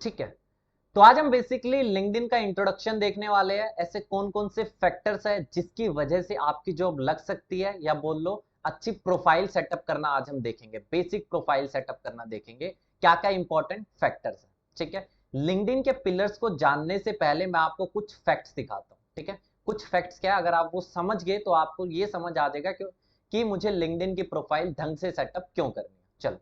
ठीक है। तो आज हम बेसिकली लिंक्डइन का इंट्रोडक्शन देखने वाले हैं, ऐसे कौन कौन से फैक्टर्स है जिसकी वजह से आपकी जॉब लग सकती है, या बोल लो अच्छी प्रोफाइल सेटअप करना आज हम देखेंगे, बेसिक प्रोफाइल सेटअप करना देखेंगे, क्या क्या इंपॉर्टेंट फैक्टर्स है। ठीक है। लिंक्डइन के पिलर्स को जानने से पहले मैं आपको कुछ फैक्ट्स दिखाता हूँ। ठीक है। कुछ फैक्ट्स क्या है, अगर आप वो समझ गए तो आपको ये समझ आ जाएगा कि मुझे लिंक्डइन की प्रोफाइल ढंग से सेटअप क्यों करनी है। चलो,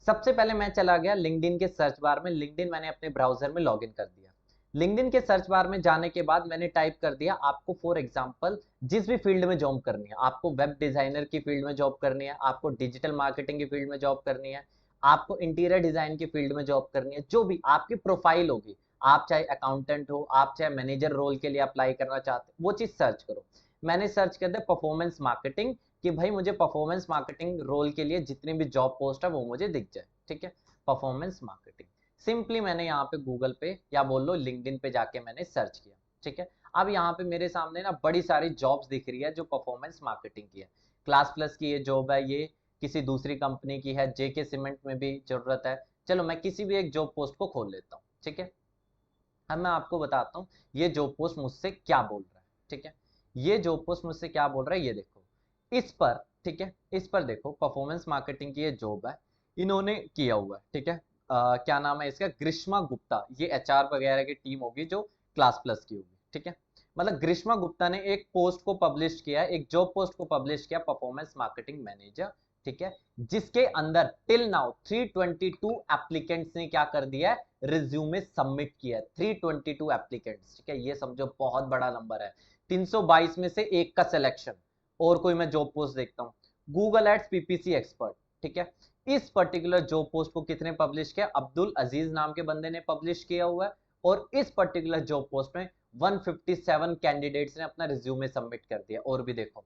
सबसे पहले मैं चला गया लिंक्डइन के सर्च बार में। लिंक्डइन मैंने अपने ब्राउजर में लॉगिन कर दिया। लिंक्डइन के सर्च बार में जाने के बाद मैंने टाइप कर दिया, आपको फॉर एग्जांपल जिस भी फील्ड में जॉब करनी है, आपको वेब डिजाइनर की फील्ड में जॉब करनी है, आपको डिजिटल मार्केटिंग की फील्ड में जॉब करनी है, आपको इंटीरियर डिजाइन की फील्ड में जॉब करनी है, जो भी आपकी प्रोफाइल होगी, आप चाहे अकाउंटेंट हो, आप चाहे मैनेजर रोल के लिए अप्लाई करना चाहते हो, वो चीज सर्च करो। मैंने सर्च कर दिया परफॉर्मेंस मार्केटिंग, कि भाई मुझे परफॉर्मेंस मार्केटिंग रोल के लिए जितनी भी जॉब पोस्ट है वो मुझे दिख जाए। ठीक है। परफॉर्मेंस मार्केटिंग सिंपली मैंने यहाँ पे गूगल पे या बोल लो लिंक्डइन पे जाके मैंने सर्च किया। ठीक है। अब यहाँ पे मेरे सामने ना बड़ी सारी जॉब्स दिख रही है जो परफॉर्मेंस मार्केटिंग की है। क्लास प्लस की ये जॉब है, ये किसी दूसरी कंपनी की है, जेके सीमेंट में भी जरूरत है। चलो मैं किसी भी एक जॉब पोस्ट को खोल लेता हूँ। ठीक है। अब मैं आपको बताता हूँ ये जॉब पोस्ट मुझसे क्या बोल रहा है। ठीक है। ये जॉब पोस्ट मुझसे क्या बोल रहा है, ये देखो इस पर। ठीक है। इस पर देखो परफॉर्मेंस मार्केटिंग की ये जॉब है, इन्होंने किया हुआ है। ठीक है। क्या नाम है इसका, ग्रीष्मा गुप्ता। ये एचआर वगैरह की टीम होगी जो क्लास प्लस की होगी। ठीक है। मतलब ग्रीष्मा गुप्ता ने एक पोस्ट को पब्लिश किया, एक जॉब पोस्ट को पब्लिश किया, परफॉर्मेंस मार्केटिंग मैनेजर। ठीक है। जिसके अंदर टिल नाउ 322 एप्लीकेंट्स ने क्या कर दिया है, रिज्यूमे सबमिट किया है। 322 एप्लीकेंट्स। ठीक है। ये समझो बहुत बड़ा नंबर है। 322 में से एक का सिलेक्शन। और कोई मैं जॉब पोस्ट देखता हूँ, गूगल एड्स पीपीसी एक्सपर्ट। ठीक है। इस पर्टिकुलर जॉब पोस्ट को कितने पब्लिश किया, अब्दुल अजीज नाम के बंदे ने पब्लिश किया हुआ है। और इस पर्टिकुलर जॉब पोस्ट में 157 कैंडिडेट्स ने अपना रिज्यूमे सबमिट कर दिया। और भी देखो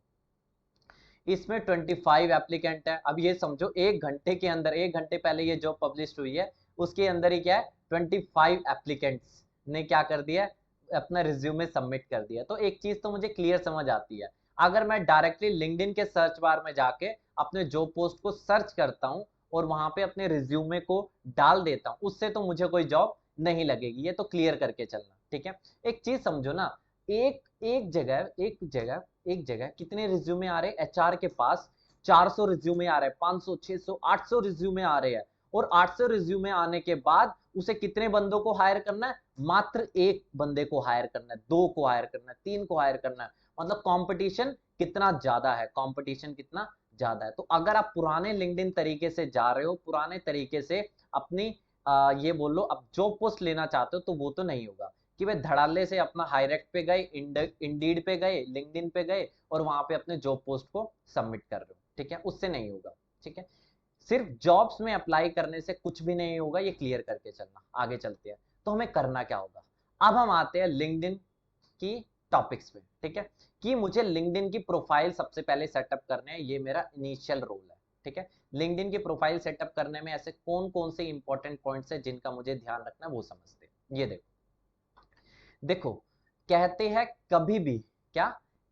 इसमें 25 एप्लीकेंट है। अब ये समझो एक घंटे के अंदर, एक घंटे पहले ये जॉब पब्लिश हुई है, उसके अंदर ही क्या है, 25 एप्लीकेंट्स ने क्या कर दिया, अपना रिज्यूमे सबमिट कर दिया। तो एक चीज तो मुझे क्लियर समझ आती है, अगर मैं डायरेक्टली लिंक्डइन के सर्च बार में जाके अपने जॉब पोस्ट को सर्च करता हूं और वहां पे अपने रिज्यूमे को डाल देता हूं, उससे तो मुझे कोई जॉब नहीं लगेगी। ये तो क्लियर करके चलना। ठीक है। एक चीज समझो ना, एक एक जगह कितने रिज्यूमे आ रहे हैं एचआर के पास, 400 रिज्यूमे आ रहे हैं, 500, 600, 800 रिज्यूमे आ रहे हैं। और 800 रिज्यूमे आने के बाद उसे कितने बंदों को हायर करना है, मात्र एक बंदे को हायर करना है, दो को हायर करना है, तीन को हायर करना है। मतलब कंपटीशन कितना ज्यादा है, कंपटीशन कितना ज्यादा है। तो अगर आप पुराने लिंक्डइन तरीके से जा रहे हो, पुराने तरीके से अपनी ये बोल लो अब जॉब पोस्ट लेना चाहते हो, तो वो तो नहीं होगा कि वे धड़ाले से अपना हायरेक्ट पे गए, इंडीड पे गए, लिंक्डइन पे गए और वहां पे अपने जॉब पोस्ट को सबमिट कर रहे हो। ठीक है। उससे नहीं होगा। ठीक है। सिर्फ जॉब्स में अप्लाई करने से कुछ भी नहीं होगा, ये क्लियर करके चलना। आगे चलते हैं, तो हमें करना क्या होगा। अब हम आते हैं लिंक्डइन की टॉपिक्स पे। ठीक है। कि मुझे लिंक्डइन की प्रोफाइल सबसे पहले सेटअप करने हैं, ये मेरा इनिशियल रोल है। ठीक है। लिंक्डइन की प्रोफाइल सेटअप करने में ऐसे कौन कौन से इंपॉर्टेंट पॉइंट्स है जिनका मुझे ध्यान रखना है, वो समझते हैं। ये देखो, देखो कहते हैं कभी भी, क्या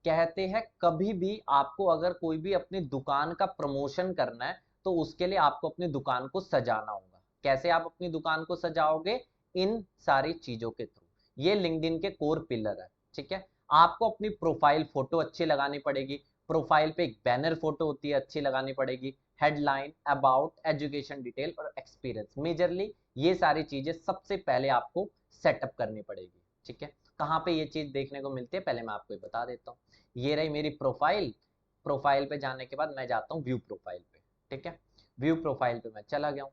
कहते हैं, कभी भी आपको अगर कोई भी अपनी दुकान का प्रमोशन करना है तो उसके लिए आपको अपनी दुकान को सजाना होगा। कैसे आप अपनी दुकान को सजाओगे, इन सारी चीजों के थ्रू। ये लिंक्डइन के कोर पिलर है। ठीक है। आपको अपनी प्रोफाइल फोटो अच्छी लगानी पड़ेगी। प्रोफाइल पे एक बैनर फोटो होती है, अच्छी लगानी पड़ेगी। हेडलाइन, अबाउट, एजुकेशन डिटेल और एक्सपीरियंस, मेजरली ये सारी चीजें सबसे पहले आपको सेटअप करनी पड़ेगी। ठीक है। कहाँ पे ये चीज देखने को मिलती है, पहले मैं आपको बता देता हूँ। ये रही मेरी प्रोफाइल। प्रोफाइल पे जाने के बाद मैं जाता हूँ व्यू प्रोफाइल पे। ठीक है। व्यू प्रोफाइल पे मैं चला गया हूँ।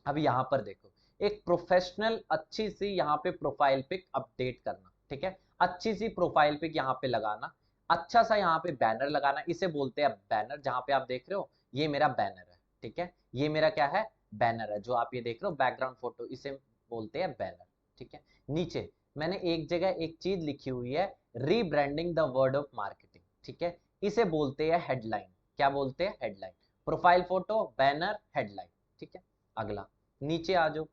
अब यहाँ पर देखो, एक प्रोफेशनल अच्छी सी यहाँ पे प्रोफाइल पिक अपडेट करना। ठीक है। अच्छी सी प्रोफाइल पिक यहाँ पे लगाना, अच्छा सा यहाँ पे बैनर लगाना, इसे बोलते हैं बैनर। जहाँ पे आप देख रहे हो ये मेरा बैनर है। ठीक है। ये मेरा क्या है, बैनर है। जो आप ये देख रहे हो बैकग्राउंड फोटो, इसे बोलते हैं बैनर। ठीक है। नीचे मैंने एक जगह एक चीज लिखी हुई है, rebranding the word of marketing. ठीक है। इसे बोलते हैं हेडलाइन। क्या बोलते हैं, headline. Profile photo, banner, headline. ठीक है। अगला, नीचे आ जाओ,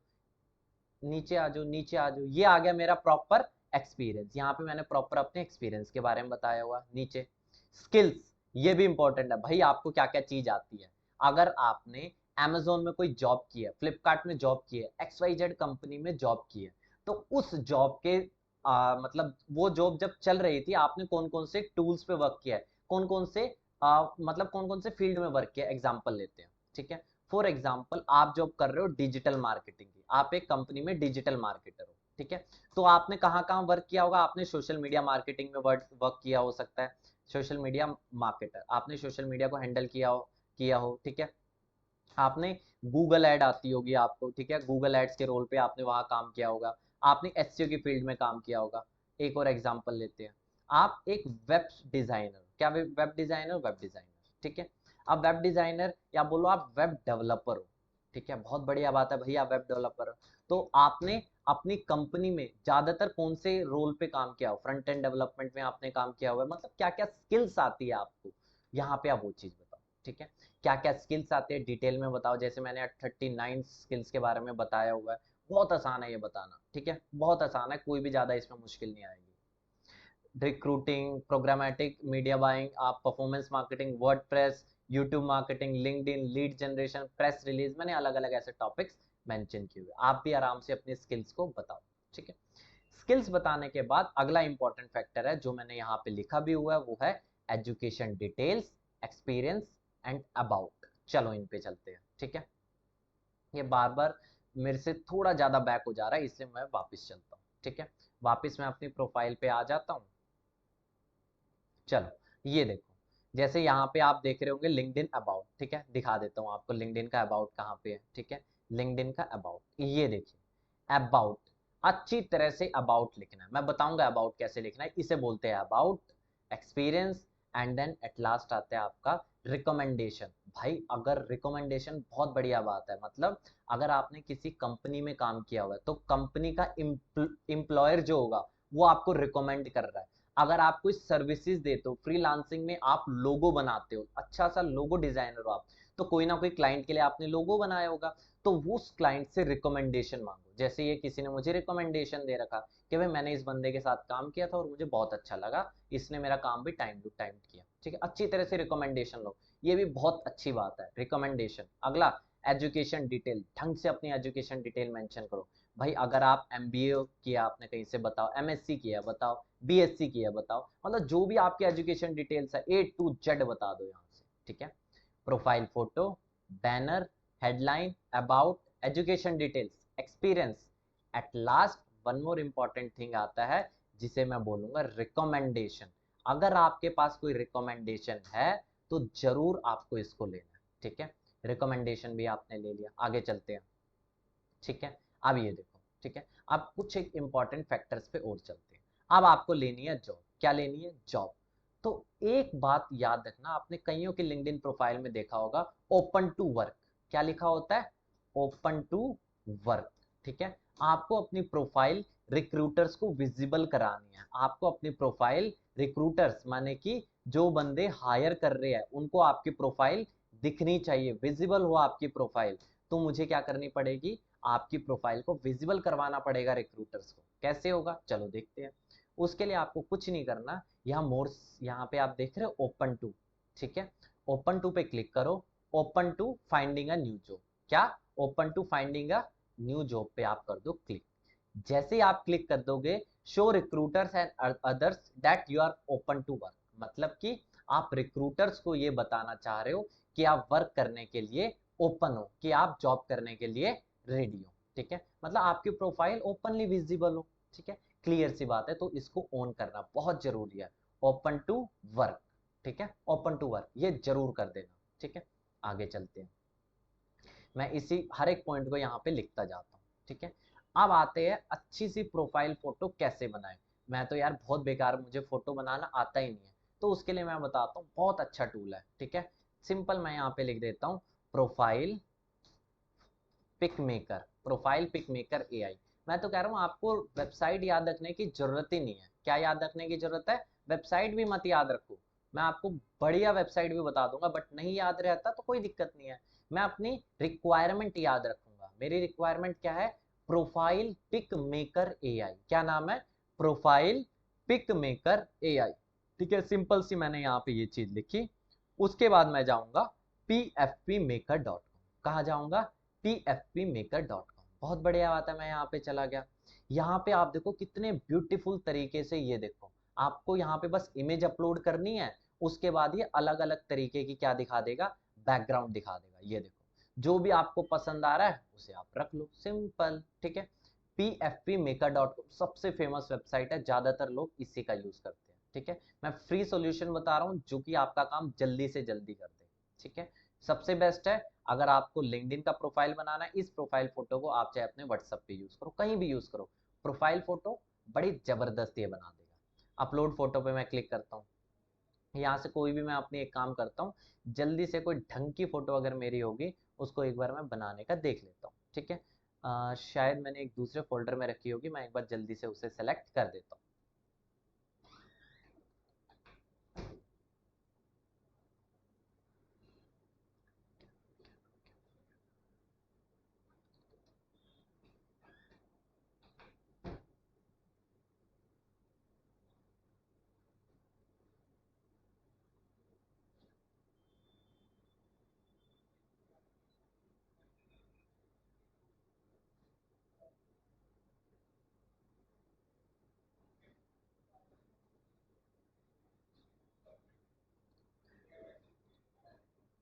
नीचे आ जाओ, नीचे आ जाओ। ये आ गया मेरा प्रॉपर एक्सपीरियंस। यहाँ पे मैंने प्रॉपर अपने एक्सपीरियंस के बारे में बताया हुआ। नीचे स्किल्स, ये भी इंपॉर्टेंट है भाई, आपको क्या क्या चीज आती है। अगर आपने Amazon में कोई जॉब की है, फ्लिपकार्ट में जॉब की है, XYZ कंपनी में जॉब की है, तो उस जॉब के मतलब वो जॉब जब चल रही थी आपने कौन कौन से टूल्स पे वर्क किया है, कौन कौन से मतलब कौन कौन से फील्ड में वर्क किया है, एग्जाम्पल लेते हैं, ठीक है। फॉर एग्जाम्पल आप जॉब कर रहे हो डिजिटल मार्केटिंग की, आप एक कंपनी में डिजिटल मार्केटर हो, ठीक है। तो आपने कहाँ कहाँ वर्क किया होगा, आपने सोशल मीडिया मार्केटिंग में वर्क किया हो सकता है, सोशल मीडिया मार्केटर, आपने सोशल मीडिया को हैंडल किया हो, ठीक है। आपने गूगल ऐड आती होगी आपको, ठीक है, गूगल एड्स के रोल पे आपने वहां काम किया होगा, आपने एसईओ की फील्ड में काम किया होगा। एक और एग्जांपल लेते हैं, आप एक वेब डिजाइनर, क्या वेब डिजाइनर, ठीक है। अब वेब डिजाइनर या बोलो आप वेब डेवलपर हो, ठीक है, बहुत बढ़िया बात है भैया, वेब डेवलपर हो। तो आपने अपनी कंपनी में ज्यादातर कौन से रोल पे काम किया हो, फ्रंट एंड डेवलपमेंट में आपने काम किया हुआ है, मतलब क्या क्या स्किल्स आती है आपको, यहाँ पे आप वो चीज बताओ, ठीक है। क्या क्या स्किल्स आते हैं डिटेल में बताओ, जैसे मैंने 39 स्किल्स के बारे में बताया हुआ है, बहुत आसान है ये बताना, ठीक है, बहुत आसान है, कोई भी ज्यादा इसमें मुश्किल नहीं आएगी। रिक्रूटिंग, प्रोग्रामेटिक मीडिया बाइंग, आप performance marketing, WordPress, YouTube marketing, LinkedIn, lead generation, press release, मैंने अलग अलग ऐसे टॉपिक्स मेंशन किए हुए, आप भी आराम से अपनी स्किल्स को बताओ, ठीक है। स्किल्स बताने के बाद अगला इंपॉर्टेंट फैक्टर है जो मैंने यहाँ पे लिखा भी हुआ है, वो है education details, experience and about. चलो इन पे चलते हैं, ठीक है। ये बार बार मेरे से थोड़ा ज्यादा बैक हो जा रहा है, इसलिए मैं वापस चलता हूँ, ठीक है। वापस मैं अपनी प्रोफाइल पे आ जाता हूँ। चलो ये देखो, जैसे यहाँ पे आप देख रहे होंगे लिंक्डइन अबाउट, ठीक है, दिखा देता हूँ आपको लिंक्डइन का अबाउट कहाँ पे है, ठीक है। लिंक्डइन का अबाउट ये देखिए, अबाउट, अच्छी तरह से अबाउट लिखना है, मैं बताऊंगा अबाउट कैसे लिखना है, इसे बोलते हैं about, experience, and then at last आता है आपका रिकमेंडेशन। भाई अगर रिकमेंडेशन बहुत बढ़िया बात है, मतलब अगर आपने किसी कंपनी में काम किया हुआ है तो कंपनी का एम्प्लॉयर जो होगा वो आपको रिकमेंड कर रहा है। अगर आप कोई सर्विसेज देते हो, फ्रीलांसिंग में आप लोगो बनाते हो, अच्छा सा लोगो डिजाइनर हो आप, तो कोई ना कोई क्लाइंट के लिए आपने लोगो बनाया होगा, तो वो उस क्लाइंट से रिकमेंडेशन मांगो। जैसे ये किसी ने मुझे रिकमेंडेशन दे रखा कि भाई मैंने इस बंदे के साथ काम किया था और मुझे बहुत अच्छा लगा, इसने मेरा काम भी टाइम टू टाइम किया, ठीक है, अच्छी तरह से रिकमेंडेशन लो, ये भी बहुत अच्छी बात है, रिकमेंडेशन। अगला एजुकेशन डिटेल, ढंग से अपनी एजुकेशन डिटेल मेंशन करो। भाई अगर आप एमबीए किया आपने कहीं से बताओ, एमएससी किया बताओ, बीएससी किया बताओ, मतलब जो भी आपकी एजुकेशन डिटेल्स है A to Z बता दो यहाँ से, ठीक है। Profile photo, banner, headline, about, education details, experience, at last one more important thing आता है जिसे मैं बोलूंगा रिकमेंडेशन। अगर आपके पास कोई रिकमेंडेशन है तो जरूर आपको इसको लेना है, ठीक है। रिकमेंडेशन भी आपने ले लिया, आगे चलते हैं, ठीक है। अब ये देखो, ठीक है, अब कुछ एक इंपॉर्टेंट फैक्टर्स पे और चलते हैं। अब आपको लेनी है जॉब, क्या लेनी है, जॉब। तो एक बात याद रखना, आपने कईयों के लिंक्डइन प्रोफाइल में देखा होगा ओपन टू वर्क, क्या लिखा होता है, ओपन टू वर्क, ठीक है। आपको अपनी प्रोफाइल रिक्रूटर्स को विजिबल करानी है, आपको अपनी प्रोफाइल रिक्रूटर्स माने कि जो बंदे हायर कर रहे हैं उनको आपकी प्रोफाइल दिखनी चाहिए, विजिबल हो आपकी प्रोफाइल। तो मुझे क्या करनी पड़ेगी, आपकी प्रोफाइल को विजिबल करवाना पड़ेगा रिक्रूटर्स को। कैसे होगा, चलो देखते हैं। उसके लिए आपको कुछ नहीं करना, यहाँ मोर, यहाँ पे आप देख रहे हो ओपन टू, ठीक है, ओपन टू पे क्लिक करो, open to finding a new job, क्या, open to finding a new job पे आप कर दो क्लिक। जैसे ही आप क्लिक कर दोगे, show recruiters and others that you are open to work, मतलब कि आप रिक्रूटर्स को ये बताना चाह रहे हो कि आप वर्क करने के लिए ओपन हो, कि आप जॉब करने के लिए रेडी हो, ठीक है, मतलब आपकी प्रोफाइल ओपनली विजिबल हो, ठीक है। क्लियर सी बात है, तो इसको ऑन करना बहुत जरूरी है, ओपन टू वर्क, ठीक है, ओपन टू वर्क ये जरूर कर देना, ठीक है। आगे चलते हैं, मैं इसी हर एक पॉइंट को यहाँ पे लिखता जाता हूँ, ठीक है। अब आते हैं अच्छी सी प्रोफाइल फोटो कैसे बनाए। मैं तो यार बहुत बेकार, मुझे फोटो बनाना आता ही नहीं है, तो उसके लिए मैं बताता हूँ, बहुत अच्छा टूल है, ठीक है। सिंपल मैं यहाँ पे लिख देता हूँ profile pic maker, profile pic maker AI. मैं तो कह रहा हूँ आपको वेबसाइट याद रखने की जरूरत ही नहीं है, क्या याद रखने की जरूरत है, वेबसाइट भी मत याद रखो, मैं आपको बढ़िया वेबसाइट भी बता दूंगा, बट नहीं याद रहता तो कोई दिक्कत नहीं है, मैं अपनी रिक्वायरमेंट याद रखूंगा। मेरी रिक्वायरमेंट क्या है, प्रोफाइल पिक मेकर एआई, क्या नाम है, प्रोफाइल पिक मेकर एआई, ठीक है। सिंपल सी मैंने यहाँ पे ये चीज लिखी, उसके बाद मैं जाऊंगा phpmaker.com, कहाँ जाऊंगा, pfpmaker.com। बहुत बढ़िया बात है, मैं यहाँ पे चला गया। यहाँ पे आप देखो कितने ब्यूटीफुल तरीके से, ये देखो आपको यहाँ पे बस इमेज अपलोड करनी है, उसके बाद ये अलग अलग तरीके की क्या दिखा देगा, बैकग्राउंड दिखा देगा। ये देखो जो भी आपको पसंद आ रहा है उसे आप रख लो, सिंपल, ठीक है। pfpmaker.com सबसे फेमस वेबसाइट है, ज्यादातर लोग इसी का यूज करते हैं, ठीक है। मैं फ्री सॉल्यूशन बता रहा हूँ जो कि आपका काम जल्दी से जल्दी कर दे, ठीक है। सबसे बेस्ट है, अगर आपको लिंक्डइन का प्रोफाइल बनाना है, इस प्रोफाइल फोटो को आप चाहे अपने व्हाट्सएप पे यूज करो, कहीं भी यूज करो, प्रोफाइल फोटो बड़ी जबरदस्त ये बना देगा। अपलोड फोटो पे मैं क्लिक करता हूँ, यहाँ से कोई भी मैं अपनी एक काम करता हूँ, जल्दी से कोई ढंग की फोटो अगर मेरी होगी उसको एक बार मैं बनाने का देख लेता हूँ, ठीक है। शायद मैंने एक दूसरे फोल्डर में रखी होगी, मैं एक बार जल्दी से उसे सेलेक्ट कर देता हूँ।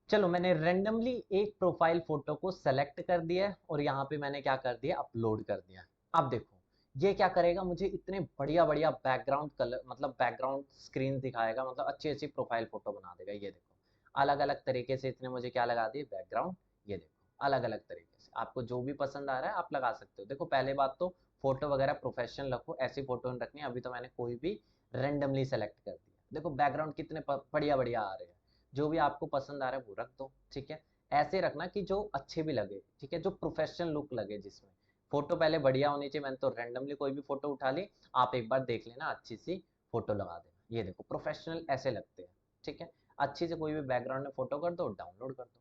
चलो मैंने रेंडमली एक प्रोफाइल फोटो को सेलेक्ट कर दिया है और यहाँ पे मैंने क्या कर दिया, अपलोड कर दिया। अब देखो ये क्या करेगा, मुझे इतने बढ़िया बढ़िया बैकग्राउंड कलर, मतलब बैकग्राउंड स्क्रीन दिखाएगा, मतलब अच्छी अच्छी प्रोफाइल फोटो बना देगा। ये देखो अलग अलग तरीके से इसने मुझे क्या लगा दिए, बैकग्राउंड। ये देखो अलग अलग तरीके से आपको जो भी पसंद आ रहा है आप लगा सकते हो। देखो पहले बात तो फोटो वगैरह प्रोफेशनल रखो, ऐसी फोटो नहीं रखनी। अभी तो मैंने कोई भी रेंडमली सेलेक्ट कर दिया, देखो बैकग्राउंड कितने बढ़िया बढ़िया आ रहे हैं। जो भी आपको पसंद आ रहा है वो रख दो, ठीक है। ऐसे रखना कि जो अच्छे भी लगे, ठीक है, जो प्रोफेशनल लुक लगे, जिसमें फोटो पहले बढ़िया होनी चाहिए। मैंने तो रैंडमली कोई भी फोटो उठा ली, आप एक बार देख लेना, अच्छी सी फोटो लगा देना। ये देखो प्रोफेशनल ऐसे लगते हैं, ठीक है। अच्छी से कोई भी बैकग्राउंड में फोटो कर दो, डाउनलोड कर दो,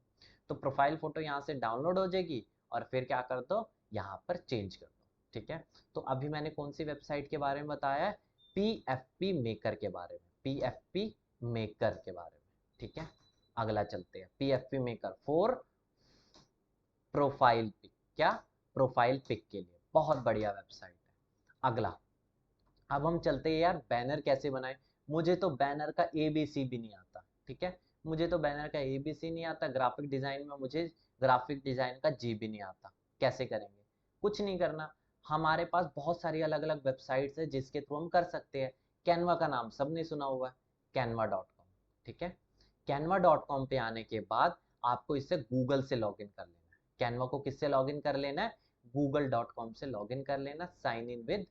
तो प्रोफाइल फोटो यहाँ से डाउनलोड हो जाएगी। और फिर क्या कर दो, यहाँ पर चेंज कर दो, ठीक है। तो अभी मैंने कौन सी वेबसाइट के बारे में बताया है, पीएफपी मेकर के बारे में, पीएफपी मेकर के बारे में, ठीक है। अगला चलते हैं, PFP maker for profile pic, क्या, प्रोफाइल पिक के लिए बहुत बढ़िया वेबसाइट है। अगला, अब हम चलते हैं यार, बैनर कैसे बनाए। मुझे तो बैनर का एबीसी भी नहीं आता, ठीक है। मुझे तो बैनर का एबीसी नहीं आता, ग्राफिक डिजाइन में मुझे ग्राफिक डिजाइन का जी भी नहीं आता। कैसे करेंगे, कुछ नहीं करना, हमारे पास बहुत सारी अलग अलग वेबसाइट्स है जिसके थ्रू हम कर सकते हैं। कैनवा का नाम सबने सुना हुआ है, canva.com, ठीक है। canva.com पे आने के बाद आपको इससे गूगल से लॉगिन कर लेना है। कैनवा को किससे लॉगिन कर लेना है, google.com से लॉगिन कर लेना, साइन इन विद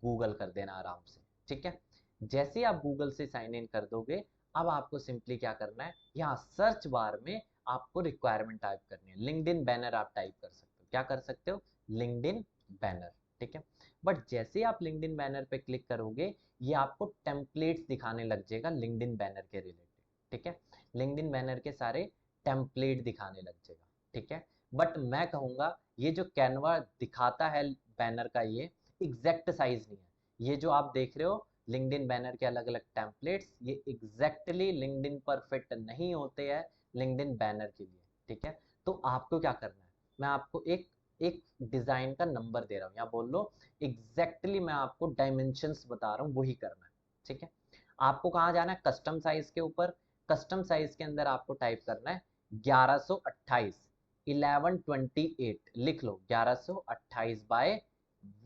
गूगल कर देना आराम से, ठीक है। जैसे ही आप गूगल से साइन इन कर दोगे, अब आपको सिंपली क्या करना है, यहाँ सर्च बार में आपको रिक्वायरमेंट टाइप करनी है। लिंक्डइन बैनर आप टाइप कर सकते हो, क्या कर सकते हो, लिंक्डइन बैनर, ठीक है। बट जैसे ही आप लिंक्डइन बैनर पे क्लिक करोगे, ये आपको टेम्पलेट्स दिखाने लग जाएगा लिंक्डइन बैनर के रिलेटेड, ठीक है। लिंक्डइन बैनर के सारे टेम्पलेट दिखाने लग जाएगा, ठीक है। बट मैं कहूँगा ये जो कैनवा दिखाता है बैनर का, ये एग्जैक्ट साइज नहीं है। ये जो आप देख रहे हो लिंक्डइन बैनर के अलग अलग टेम्पलेट्स, ये एग्जैक्टली लिंक्डइन पर फिट नहीं होते हैं लिंक्डइन बैनर के लिए, ठीक है। तो आपको क्या करना है, मैं आपको एक एक डिजाइन का नंबर दे रहा हूँ, या बोल लो एग्जैक्टली मैं आपको डायमेंशंस बता रहा हूँ, वही करना है, ठीक है। आपको कहाँ जाना है, कस्टम साइज के ऊपर। कस्टम साइज के अंदर आपको टाइप करना है 1128, 1128 लिख लो, 1128 बाय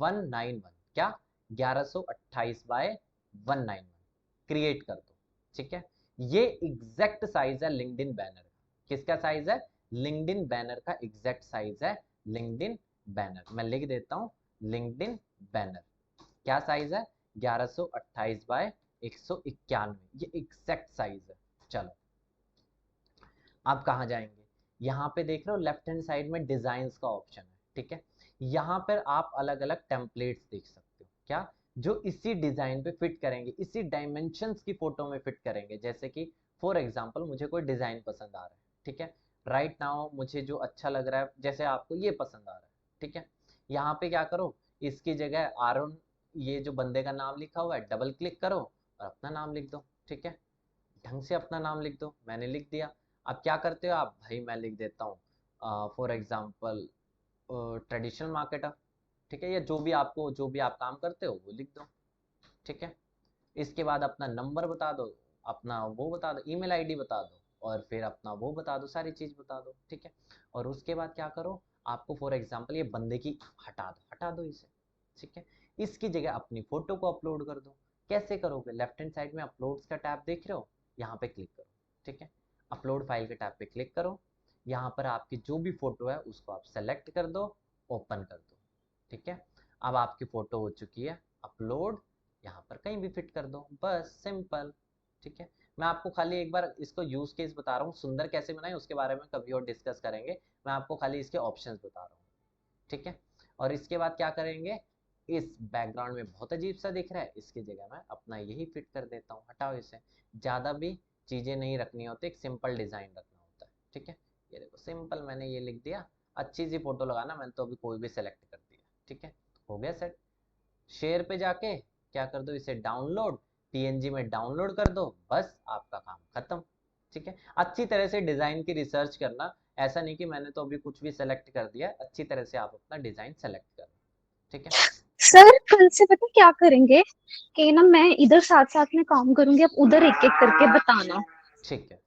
191, क्या, 1128 बाय 191 क्रिएट कर दो, ठीक है। ये एग्जैक्ट साइज है लिंक्डइन बैनर का। किसका साइज है, लिंक्डइन बैनर का एग्जैक्ट साइज है। लिंक्डइन बैनर मैं लिख देता हूं, लिंक्डइन बैनर क्या साइज है, 1128 बाय 191, ये एग्जैक्ट साइज है। चलो आप कहाँ जाएंगे, यहाँ पे देख रहे हो लेफ्ट हैंड साइड में डिजाइन्स का ऑप्शन है, ठीक है। यहाँ पर आप अलग अलग टेम्पलेट्स देख सकते हो, क्या, जो इसी डिजाइन पे फिट करेंगे, इसी डायमेंशंस की फोटो में फिट करेंगे। जैसे कि फॉर एग्जांपल मुझे कोई डिजाइन पसंद आ रहा है, ठीक है। राइट नाउ मुझे जो अच्छा लग रहा है, जैसे आपको ये पसंद आ रहा है, ठीक है। यहाँ पे क्या करो, इसकी जगह आरोन, ये जो बंदे का नाम लिखा हुआ है, डबल क्लिक करो और अपना नाम लिख दो, ठीक है। ढंग से अपना नाम लिख दो, मैंने लिख दिया। अब क्या करते हो आप, भाई मैं लिख देता हूँ फॉर एग्जांपल ट्रेडिशनल मार्केटर, ठीक है, या जो भी आप काम करते हो वो लिख दो, ठीक है। इसके बाद अपना नंबर बता दो, अपना वो बता दो, ईमेल आईडी बता दो, और फिर अपना वो बता दो, सारी चीज़ बता दो, ठीक है। और उसके बाद क्या करो, आपको फॉर एग्जांपल ये बंदे की हटा दो इसे, ठीक है। इसकी जगह अपनी फ़ोटो को अपलोड कर दो। कैसे करोगे, लेफ्ट हैंड साइड में अपलोड्स का टैब देख रहे हो, यहाँ पे क्लिक करो, ठीक है। अपलोड फाइल के टैब पे क्लिक करो, यहाँ पर आपकी जो भी फ़ोटो है उसको आप सेलेक्ट कर दो, ओपन कर दो, ठीक है। अब आपकी फ़ोटो हो चुकी है अपलोड, यहाँ पर कहीं भी फिट कर दो, बस सिंपल, ठीक है। मैं आपको खाली एक बार इसको यूज़ केस बता रहा हूँ, सुंदर कैसे बनाए उसके बारे में कभी और डिस्कस करेंगे। मैं आपको खाली इसके ऑप्शंस बता रहा हूँ, ठीक है। और इसके बाद क्या करेंगे, इस बैकग्राउंड में बहुत अजीब सा दिख रहा है, इसकी जगह मैं अपना यही फिट कर देता हूँ, हटाओ इसे। ज़्यादा भी चीज़ें नहीं रखनी होती, एक सिंपल डिज़ाइन रखना होता है, ठीक है। ये देखो सिंपल मैंने ये लिख दिया, अच्छी सी फोटो लगाना, मैंने तो अभी कोई भी सेलेक्ट कर दिया, ठीक है। हो गया सेट। शेयर पे जाके क्या कर दो, इसे डाउनलोड, पीएनजी में डाउनलोड कर दो, बस आपका काम खत्म, ठीक है। अच्छी तरह से डिज़ाइन की रिसर्च करना, ऐसा नहीं कि मैंने तो अभी कुछ भी सेलेक्ट कर दिया, अच्छी तरह से आप अपना डिज़ाइन सेलेक्ट करना, ठीक है। सर कल से पता क्या करेंगे कि ना मैं इधर साथ साथ में काम करूंगी, अब उधर एक एक करके बताना, ठीक है।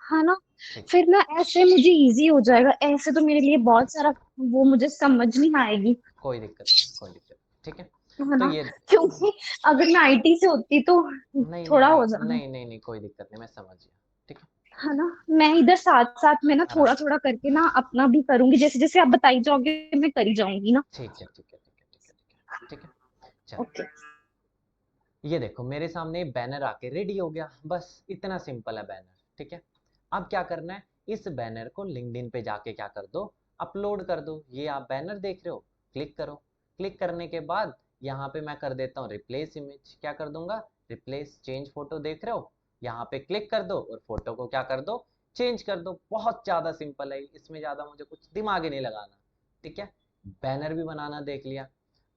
है ना। ठीक। फिर ना ऐसे मुझे इजी हो जाएगा, ऐसे तो मेरे लिए बहुत सारा वो मुझे समझ नहीं आएगी, कोई दिक्कत नहीं, कोई दिक्कत नहीं, ठीक है। है तो ना। ये क्योंकि अगर मैं आईटी से होती तो नहीं नहीं थोड़ा नहीं हो जाना, नहीं नहीं नहीं, कोई दिक्कत नहीं, मैं समझ गया, ठीक है। है ना। मैं इधर साथ साथ में ना थोड़ा आराम से, थोड़ा करके ना अपना भी करूंगी, जैसे जैसे आप बताई जाओगे मैं करी जाऊंगी ना। ठीक है, ठीक है, ठीक है, ठीक है, ठीक है, ठीक है। चलो, ओके। ये देखो मेरे सामने बैनर आके रेडी हो गया, बस इतना सिंपल है बैनर, ठीक है। अब क्या करना है, इस बैनर को लिंक्डइन पे जाके क्या कर दो, अपलोड कर दो। ये आप बैनर देख रहे हो, क्लिक करो। क्लिक करने के बाद यहाँ पे मैं कर देता हूँ रिप्लेस इमेज, क्या कर दूंगा, रिप्लेस चेंज फोटो, देख रहे हो, यहाँ पे क्लिक कर दो और फोटो को क्या कर दो, चेंज कर दो। बहुत ज़्यादा सिंपल है, इसमें ज़्यादा मुझे कुछ दिमाग ही नहीं लगाना, ठीक है। बैनर भी बनाना देख लिया,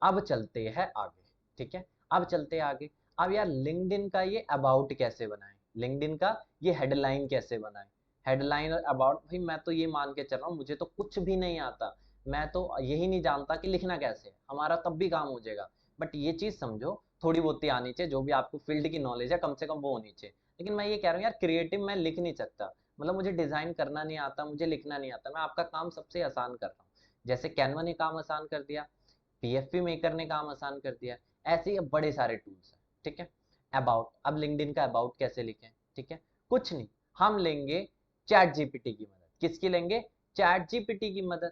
अब चलते हैं आगे, ठीक है। अब चलते हैं आगे। अब यार लिंक्डइन का ये अबाउट कैसे बनाएं, लिंक्डइन का ये हेडलाइन कैसे बनाएं। हेडलाइन और अबाउट, भाई मैं तो ये मान के चल रहा हूँ, मुझे तो कुछ भी नहीं आता, मैं तो यही नहीं जानता कि लिखना कैसे है, हमारा तब भी काम हो जाएगा। बट ये चीज़ समझो, थोड़ी बहुत ही आनी चाहिए, जो भी आपको फील्ड की नॉलेज है कम से कम वो होनी चाहिए। लेकिन मैं ये कह रहा हूँ यार, क्रिएटिव मैं लिख नहीं सकता, मतलब मुझे डिज़ाइन करना नहीं आता, मुझे लिखना नहीं आता, मैं आपका काम सबसे आसान कर रहा हूँ। जैसे कैनवा ने काम आसान कर दिया, पीएफपी मेकर ने काम आसान कर दिया, ऐसे ही अब बड़े सारे टूल्स हैं, ठीक है। अबाउट, अब लिंक्डइन का अबाउट कैसे लिखें, ठीक है। कुछ नहीं, हम लेंगे चैट जीपीटी की मदद। किसकी लेंगे, चैट जीपीटी की मदद।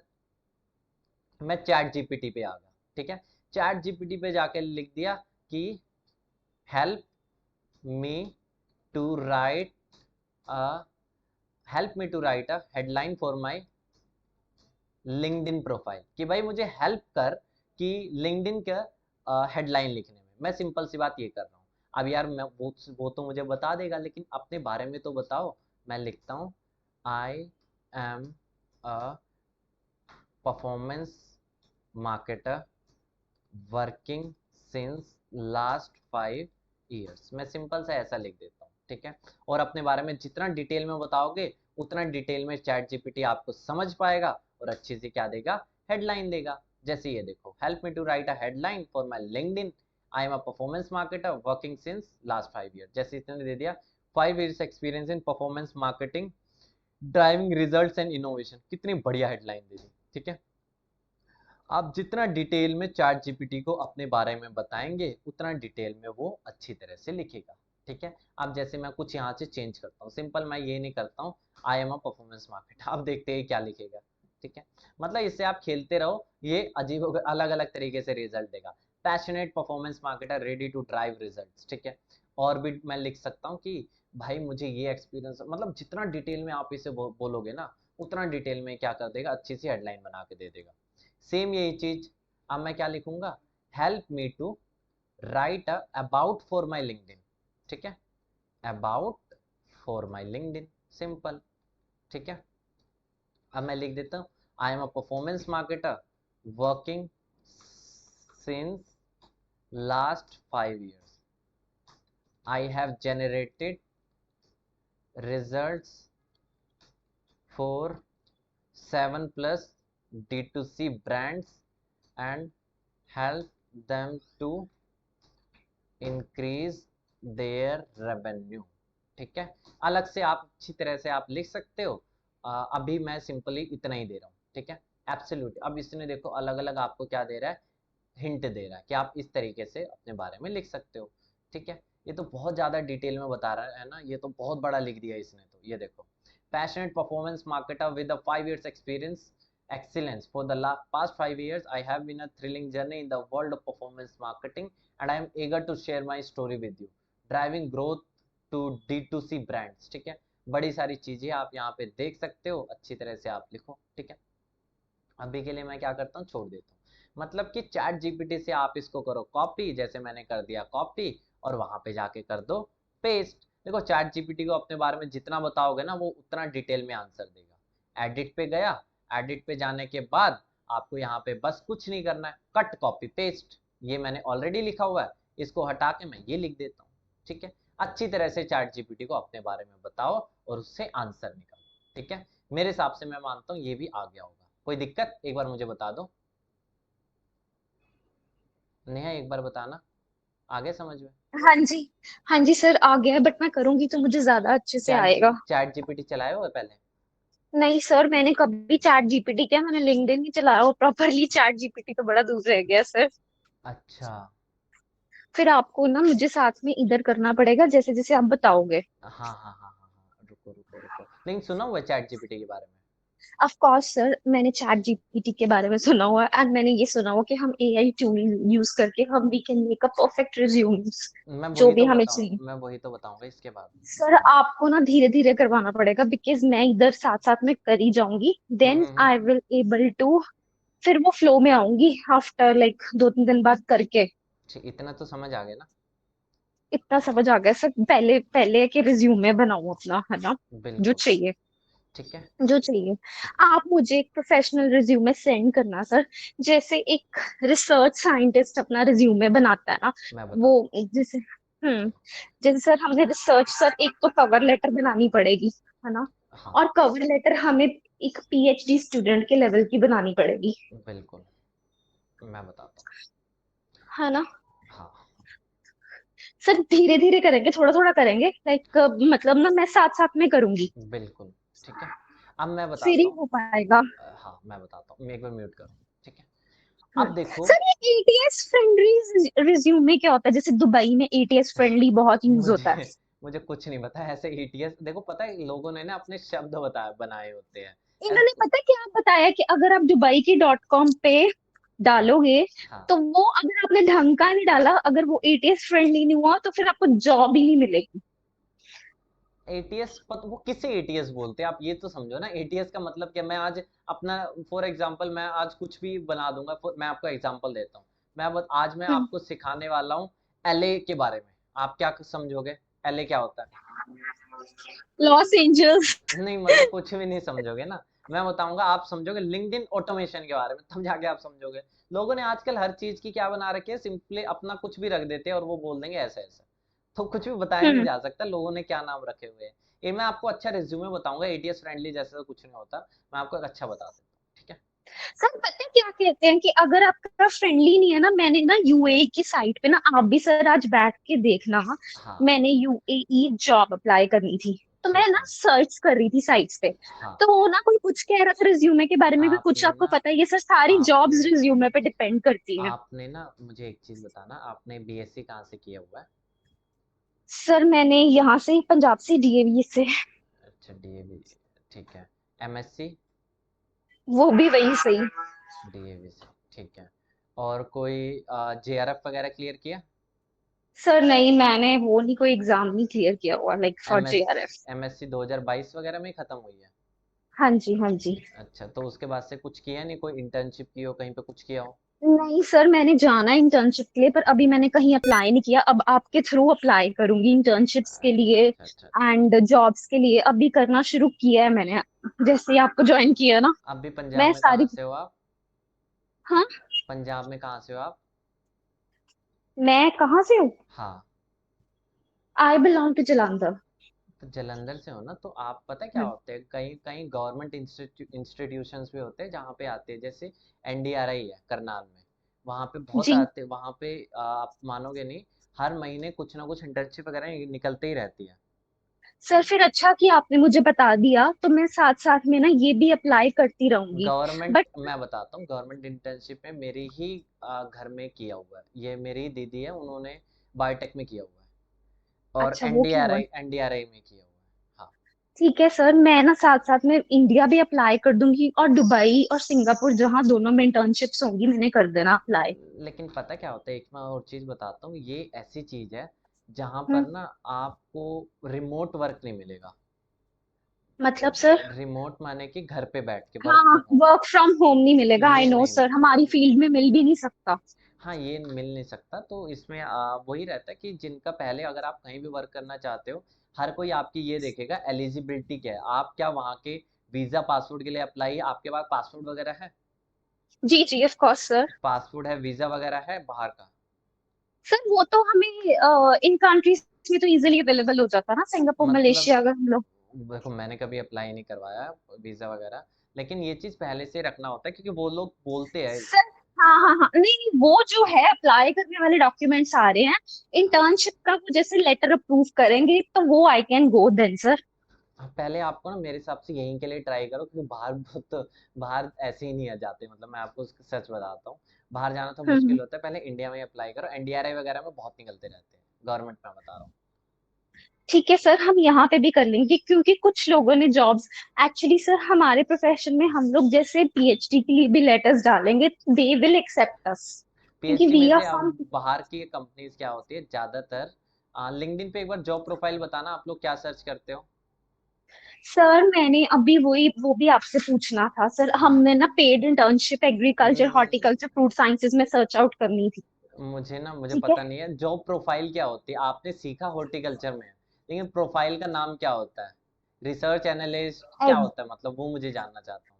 मैं चैट जीपीटी पे आ गया, ठीक है। चैट जीपीटी पे जाके लिख दिया कि help me to write a help me to write a headline for my LinkedIn profile, कि भाई मुझे हेल्प कर कि लिंक्डइन का हेडलाइन लिखने में। मैं सिंपल सी बात ये कर रहा हूँ। अब यार मैं वो तो मुझे बता देगा, लेकिन अपने बारे में तो बताओ। मैं लिखता हूँ, I am a performance marketer working since last 5 years, मैं सिंपल सा ऐसा लिख देता हूँ, ठीक है। और अपने बारे में जितना डिटेल में बताओगे उतना डिटेल में चैट जीपीटी आपको समझ पाएगा और अच्छी सी क्या देगा, हेडलाइन देगा। जैसे ये देखो, help me to write a headline for my LinkedIn, I am a performance marketer working since last 5 years, जैसे इसने दे दिया 5 years experience in performance marketing driving results and innovation, कितनी बढ़िया हेडलाइन दे दी, ठीक है। आप जितना डिटेल में चैट जीपीटी को अपने बारे में बताएंगे उतना डिटेल में वो अच्छी तरह से लिखेगा, ठीक है। अब जैसे मैं कुछ यहाँ से चेंज करता हूँ, सिंपल मैं ये नहीं करता हूँ I am a performance marketer, अब देखते हैं क्या लिखेगा, ठीक है। मतलब इससे आप खेलते रहो, ये अजीब अलग अलग तरीके से रिजल्ट देगा। Passionate performance marketer ready to drive result, ठीक है। और भी मैं लिख सकता हूँ कि भाई मुझे ये एक्सपीरियंस, मतलब जितना डिटेल में आप इसे बोलोगे ना उतना डिटेल में क्या कर देगा, अच्छी सी हेडलाइन बना के दे देगा। सेम यही चीज अब मैं क्या लिखूंगा, help me to write about for my LinkedIn, ठीक है। About for my LinkedIn, simple, ठीक है। अब मैं लिख देता हूँ, I am a performance marketer working since last 5 years, I have generated results for 7+ D2C brands and help them to increase their revenue। ठीक है, अलग से आप अच्छी तरह से आप लिख सकते हो। अभी मैं सिंपली इतना ही दे रहा हूँ, ठीक है। एब्सोल्यूट, अब इसने देखो अलग अलग आपको क्या दे रहा है, हिंट दे रहा है कि आप इस तरीके से अपने बारे में लिख सकते हो, ठीक है। ये तो बहुत ज़्यादा डिटेल में बता रहा है ना, ये तो बहुत बड़ा लिख दिया इसने। तो ये देखो, passionate performance marketer with a 5 years experience excellence for the past 5 years I have been a thrilling journey in the world of performance marketing and I am eager to share my story with you driving growth to D2C brands। ठीक है, बड़ी सारी चीजें आप यहाँ पे देख सकते हो, अच्छी तरह से आप लिखो, ठीक है। अभी के लिए मैं क्या करता हूँ, छोड़ देता हूँ। मतलब कि चैट जीपीटी से आप इसको करो कॉपी, जैसे मैंने कर दिया कॉपी, और वहां पे जाके कर दो पेस्ट। देखो चैट जीपीटी को अपने बारे में जितना बताओगे ना, वो उतना डिटेल में आंसर देगा। एडिट पे गया, एडिट पे जाने के बाद आपको यहाँ पे बस कुछ नहीं करना है, कट कॉपी पेस्ट। ये मैंने ऑलरेडी लिखा हुआ है, इसको हटा के मैं ये लिख देता हूँ, ठीक है। अच्छी तरह से चैट जीपीटी को अपने बारे में बताओ और उससे आंसर निकालो, ठीक है। मेरे हिसाब से मैं मानता हूँ ये भी आ गया होगा। कोई दिक्कत एक बार मुझे बता दो। नेहा एक बार बताना, आ गया समझ में? हाँ जी, हाँ जी सर आ गया है, बट मैं करूंगी तो मुझे ज्यादा अच्छे से आएगा। चैट जीपीटी चलाए हो पहले? नहीं सर, मैंने कभी चैट जीपीटी क्या, मैंने लिंक्डइन नहीं चलाया वो प्रॉपरली, चैट जीपीटी तो बड़ा दूर रह गया सर। अच्छा, फिर आपको ना मुझे साथ में इधर करना पड़ेगा जैसे जैसे आप बताओगे। हाँ हाँ हाँ हाँ हाँ, रुको रुको रुको, लेकिन सुना हुआ है चैट जीपीटी के बारे में? ऑफ कोर्स सर, मैंने चैट जीपीटी के बारे में सुना हुआ है, एंड मैंने ये सुना हुआ कि हम एआई टूल यूज करके हम we can make a perfect resumes, मैं जो वही भी तो हमें बताऊं, चाहिए। मैं वही तो बताऊंगा इसके बाद। सर आपको ना धीरे धीरे करवाना पड़ेगा, बिकॉज मैं इधर साथ साथ में कर ही जाऊंगी, then hmm. I will able to, फिर वो फ्लो में आऊंगी आफ्टर लाइक 2-3 दिन बाद करके। ठीक, इतना तो समझ आ गया ना? इतना समझ आ गया सर, पहले पहले के रिज्यूमे बनाऊं अपना, है ना, जो बिल्कुल। चाहिए, ठीक है, जो चाहिए। आप मुझे एक प्रोफेशनल रिज्यूमे सेंड करना सर, जैसे एक रिसर्च साइंटिस्ट अपना रिज्यूमे बनाता है ना, मैं वो, बताता जैसे जैसे सर हमें रिसर्च, सर एक तो कवर लेटर बनानी पड़ेगी, है ना, हूँ। हाँ, और कवर लेटर हमें एक पीएचडी स्टूडेंट के लेवल की बनानी पड़ेगी, बिल्कुल, मैं बताता है ना। हूँ। हाँ, सर धीरे धीरे करेंगे, थोड़ा थोड़ा करेंगे, लाइक मतलब ना मैं साथ साथ में करूंगी, बिल्कुल। ठीक है, अब मैं फिर बताता ही हूँ। हो पाएगा। हाँ, मैं बताता हूँ, एक बार म्यूट करो, ठीक है। हम्म। अब देखो, सर ये एटीएस फ्रेंडली रिज्यूमे क्या होता है? जैसे दुबई में एटीएस फ्रेंडली बहुत यूज होता है। मुझे मुझे कुछ नहीं पता ऐसे ईटीएस। देखो पता है, लोगों ने ना अपने शब्द बनाए होते हैं इन्होंने ऐसे। पता क्या बताया कि अगर आप दुबई की .com पे हाँ डालोगे, हाँ, तो वो अगर आपने ढंग का नहीं डाला, अगर वो एटीएस फ्रेंडली नहीं हुआ, तो फिर आपको जॉब ही नहीं मिलेगी। एटीएस वो किसे एटीएस बोलते हैं आप ये तो समझो ना। एटीएस का मतलब क्या, मैं आज अपना फॉर एग्जांपल मैं आज कुछ भी बना दूंगा। मैं आपको एग्जांपल देता हूँ। आज मैं हम्म। आपको सिखाने वाला हूँ एलए के बारे में। आप क्या समझोगे एलए क्या होता है? Los Angeles. नहीं, मतलब कुछ भी नहीं समझोगे ना। मैं बताऊंगा, आप समझोगे लिंक्डइन ऑटोमेशन के बारे में, तब जाके आप समझोगे। लोगों ने आजकल हर चीज की क्या बना रखी है, सिंपली अपना कुछ भी रख देते हैं और वो बोल देंगे ऐसे ऐसे। तो कुछ भी बताया नहीं हम्म। जा सकता लोगों ने क्या नाम रखे हुए हैं। ये मैं आपको अच्छा रिज्यूमे बताऊंगा, एटीएस फ्रेंडली जैसे तो कुछ नहीं होता। मैं आपको एक अच्छा बता देता हूँ, ठीक है। सर पता है क्या कहते हैं कि अगर आपका फ्रेंडली नहीं है ना, मैंने ना यूएई की साइट पे ना, आप भी सर आज बैठ के देखना, हाँ, मैंने यूएई जॉब अप्लाई करनी थी, तो मैं ठीक ना है। सर्च कर रही थी साइट्स पे, हाँ, तो वो ना कोई कुछ कह रहा था रिज्यूमे के बारे में भी, कुछ आपने आपको ना पता है ये सर सारी जॉब्स आपने रिज्यूमे पे डिपेंड करती हैं। आपने ना मुझे एक चीज बताना, आपने बीएससी कहाँ से किया हुआ है? सर मैंने यहाँ से, पंजाब से, डीएवी से। अच्छा, डीएवी, ठीक है। एमएससी? वो भी वही सही। डीएवी से, ठीक है। और कोई जेआरएफ वगैरह क्लियर किया? सर नहीं, मैंने वो नहीं, कोई एग्जाम नहीं क्लियर किया हुआ like for MS JRF. MSc 2022 वगैरह में ही खत्म हुई है? हाँ जी, हाँ जी। अच्छा, तो उसके बाद से कुछ किया नहीं, कोई इंटर्नशिप की हो कहीं पे, कुछ किया हो? नहीं सर, मैंने जाना है इंटर्नशिप के लिए, पर अभी मैंने कहीं अप्लाई नहीं किया, अब आपके थ्रू अप्लाई करूंगी इंटर्नशिप्स के लिए अच्छा अच्छा अच्छा। एंड जॉब्स के लिए, अभी करना शुरू किया है मैंने, जैसे ही आपको ज्वाइन किया ना। अब भी पंजाब मैं में कहाँ सारी, से हो आप? हाँ, पंजाब में कहाँ से हो आप? मैं कहाँ से हूँ? हाँ, आई बिलोंग टू जालंधर। तो जलंधर से हो ना, तो आप पता है क्या हम्म, होते हैं, कहीं कहीं गवर्नमेंट इंस्टीट्यूशंस भी होते हैं जहाँ पे आते हैं, जैसे एनडीआरआई है करनाल में, वहाँ पे बहुत जी आते हैं, वहाँ पे आप मानोगे नहीं, हर महीने कुछ ना कुछ इंटर्नशिप वगैरह निकलते ही रहती है। सर, फिर अच्छा कि आपने मुझे बता दिया, तो मैं साथ साथ में ना ये भी अप्लाई करती रहूंगी। गवर्नमेंट, बट मैं बताता हूँ, गवर्नमेंट इंटर्नशिप में मेरी ही घर में किया हुआ है, ये मेरी दीदी है, उन्होंने बायोटेक में किया हुआ है, और अच्छा, वो क्यों हुआ? एनडीआरआई में किया हुआ है। हाँ। ठीक है सर, मैं ना साथ साथ में इंडिया भी अप्लाई कर दूंगी, और दुबई और सिंगापुर जहाँ दोनों में इंटर्नशिप्स होंगी मैंने कर देना अप्लाई। लेकिन पता क्या होता है, एक मैं और चीज बताता हूँ, ये ऐसी चीज है जहां पर हम्म, ना आपको रिमोट वर्क नहीं मिलेगा। मतलब सर? रिमोट माने कि घर पे बैठ के वर्क हाँ, from home, work from home नहीं मिलेगा, आई ये नो नहीं सर, मिलेगा। हमारी फील्ड में मिल भी नहीं सकता। हाँ, ये मिल नहीं सकता, तो इसमें वही रहता है कि जिनका पहले, अगर आप कहीं भी वर्क करना चाहते हो, हर कोई आपकी ये देखेगा एलिजिबिलिटी क्या है, आप क्या वहाँ के वीजा पासपोर्ट के लिए अप्लाई है, आपके पास पासपोर्ट वगैरह है, जी जी, ऑफ कोर्स सर। पासपोर्ट है, वीजा वगैरह है बाहर का। सर वो तो हमें इन कंट्रीज में तो इजीली अवेलेबल हो जाता है ना, सिंगापुर मतलब मलेशिया अगर हम लोग। देखो, मैंने कभी अप्लाई नहीं करवाया वीजा वगैरह, लेकिन ये चीज पहले से रखना होता है, क्योंकि वो लोग बोलते हैं। सर हाँ हाँ हाँ, नहीं नहीं, वो जो है अप्लाई करने वाले डॉक्यूमेंट्स आ रहे हैं, हाँ, इंटर्नशिप का वो जैसे लेटर अप्रूव करेंगे तो वो I can go then sir. हाँ, पहले आपको ना मेरे हिसाब से यहीं के लिए ट्राई करो, क्योंकि बाहर बहुत, बाहर ऐसे ही नहीं आ जाते, मतलब मैं आपको सच बताता हूँ, बाहर जाना तो मुश्किल हम्म, होता है, पहले इंडिया में अप्लाई करो, एनडीआरआई वगैरह में बहुत निकलते रहते हैं, गवर्नमेंट में बता रहा हूँ। ठीक है सर, हम यहाँ पे भी कर लेंगे, क्योंकि कुछ लोगों ने जॉब्स, एक्चुअली सर हमारे प्रोफेशन में हम लोग जैसे पीएचडी के लिए भी लेटर्स डालेंगे, दे विल एक्सेप्ट अस, क्योंकि पीएचडी में वी आर से अब फ्रॉम। बाहर की कंपनीज क्या होती है ज्यादातर, लिंक्डइन पे एक बार जॉब प्रोफाइल बताना, आप लोग क्या सर्च करते हो। सर मैंने अभी वही वो भी आपसे पूछना था सर, हाँ। हमने ना पेड इंटर्नशिप एग्रीकल्चर न- हॉर्टिकल्चर फ्रूट साइंसेज में सर्च आउट करनी थी। मुझे ठीक है पता नहीं है जॉब प्रोफाइल क्या होती है, आपने सीखा हॉर्टिकल्चर में है, लेकिन प्रोफाइल का नाम क्या होता है, रिसर्च एनालिस्ट क्या एग- होता है, मतलब वो मुझे जानना चाहता हूँ।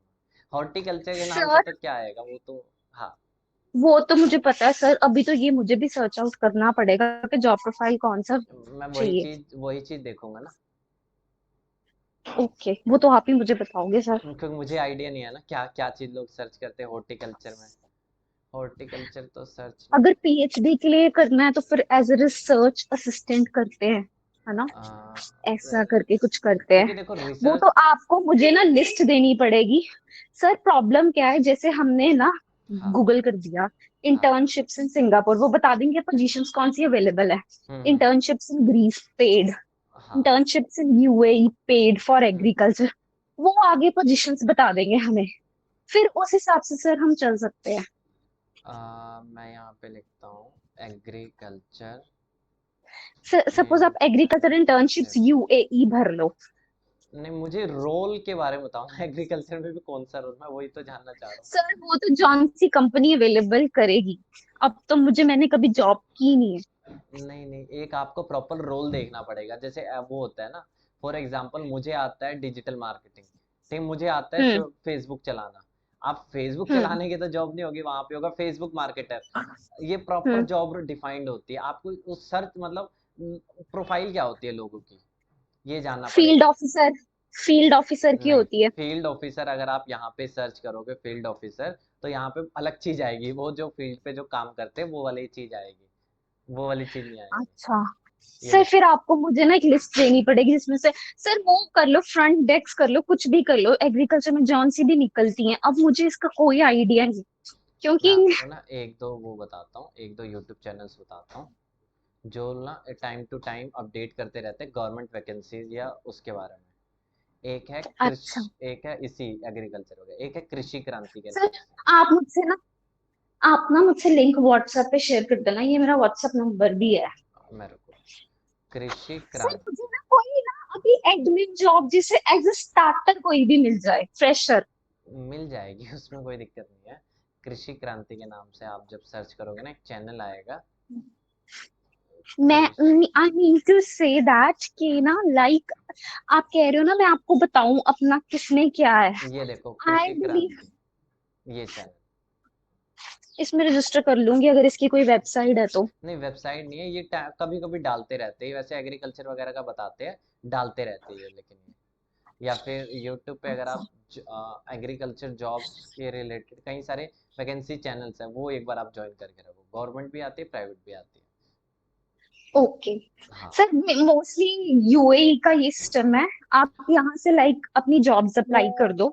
हॉर्टिकल्चर के नाम से सर तो क्या आएगा वो तो। हाँ। वो तो मुझे पता है सर, अभी तो ये मुझे भी सर्च आउट करना पड़ेगा कि जॉब प्रोफाइल कौन सा मैं चाहिए। वही चीज देखूंगा ना, ओके, वो तो आप ही मुझे बताओगे सर। क्योंकि मुझे आइडिया नहीं है ना क्या क्या चीज लोग सर्च करते हैं हॉर्टिकल्चर में, हॉर्टिकल्चर तो सर्च नहीं अगर कर। पीएचडी के लिए करना है तो फिर एज ए रिसर्च असिस्टेंट करते हैं, है ना? ऐसा करके कुछ करते हैं। क्योंकि देखो वो तो रिसर्च। आपको मुझे ना लिस्ट देनी पड़ेगी। सर प्रॉब्लम क्या है, जैसे हमने ना हाँ। गूगल कर दिया हाँ। इंटर्नशिप्स इन सिंगापुर, वो बता देंगे पोजीशंस कौन सी अवेलेबल है। हम्म। इंटर्नशिप्स इन ग्रीस पेड, हाँ। Internships in UAE paid for hmm. Agriculture, वो आगे पोजीशंस बता देंगे हमें, फिर उस हिसाब से सर हम चल सकते हैं। मैं यहाँ पे लिखता हूँ एग्रीकल्चर सपोज आप एग्रीकल्चर इंटर्नशिप्स इंटर्नशिप। यूएई भर लो। नहीं, मुझे रोल के बारे में बताओ ना, एग्रीकल्चर में भी कौन सा रोल, मैं वही तो जानना चाह रहा हूँ। सर वो तो जौन सी कंपनी अवेलेबल करेगी, अब तो मैंने कभी जॉब की नहीं है। नहीं नहीं, एक आपको प्रॉपर रोल देखना पड़ेगा, जैसे वो होता है ना, फॉर एग्जांपल मुझे आता है डिजिटल मार्केटिंग, ठीक, मुझे आता है हम्म सिर्फ फेसबुक चलाना, आप फेसबुक हम्म चलाने की तो जॉब नहीं होगी, वहां पे होगा फेसबुक मार्केटर, ये प्रॉपर हम्म जॉब डिफाइंड होती है, आपको उस सर्च मतलब प्रोफाइल क्या होती है लोगों की, ये जानना फील्ड पड़ेगा। ऑफिसर, फील्ड ऑफिसर की नहीं, होती है। फील्ड ऑफिसर अगर आप यहाँ पे सर्च करोगे फील्ड ऑफिसर, तो यहाँ पे अलग चीज आएगी, वो जो फील्ड पे जो काम करते हैं वो वाली चीज आएगी, वो वाली चीज नहीं आएगी। अच्छा ये सर, देखो। फिर आपको मुझे ना एक लिस्ट देनी पड़ेगी जिसमें से, सर वो कर लो, फ्रंट डेस्क कर लो, कुछ भी कर लो, एग्रीकल्चर में जौन सी भी निकलती हैं, अब मुझे इसका कोई आइडिया नहीं, मैं क्योंकि आपको ना एक दो वो बताता हूँ, एक दो यूट्यूब चैनल्स बताता हूँ, जो ना टाइम टू टाइम अपडेट करते रहते हैं गवर्नमेंट वैकेंसीज या उसके बारे में। अच्छा एक है इसी एग्रीकल्चर हो गया, एक है कृषि क्रांति के सर, नाम से। आप मुझसे ना आप ना मुझसे लिंक व्हाट्सएप पे शेयर कर देना, ये मेरा व्हाट्सएप नंबर भी है। मेरे को कृषि सर मुझे क्रांति। ना कोई ना अभी एडमिन जॉब जिसे एज ए स्टार्टर कोई भी मिल जाए, फ्रेशर। मिल जाएगी उसमें कोई दिक्कत नहीं है, कृषि क्रांति के नाम से आप जब सर्च करोगे ना, एक चैनल आएगा। मैं कृषि, I mean to say that कि ना, लाइक आप कह रहे हो ना, मैं आपको बताऊं अपना किसने क्या है। ये देखो आई कृषि बिलीव क्रांति, ये चैनल। इसमें रजिस्टर कर लूंगी अगर इसकी कोई वेबसाइट है तो। नहीं, वेबसाइट नहीं है ये, कभी कभी डालते रहते हैं, वैसे एग्रीकल्चर वगैरह का बताते हैं, डालते रहते हैं लेकिन ये, या फिर यूट्यूब पे अगर अच्छा। आप एग्रीकल्चर जॉब्स के रिलेटेड कई सारे वैकेंसी चैनल्स हैं, वो एक बार आप ज्वाइन करके रखो, गवर्नमेंट भी आती है, प्राइवेट भी आती ओके है। हाँ। सर, मोस्टली यूएई का ये सिस्टम है। आप यहाँ से लाइक अपनी जॉब्स अप्लाई कर दो।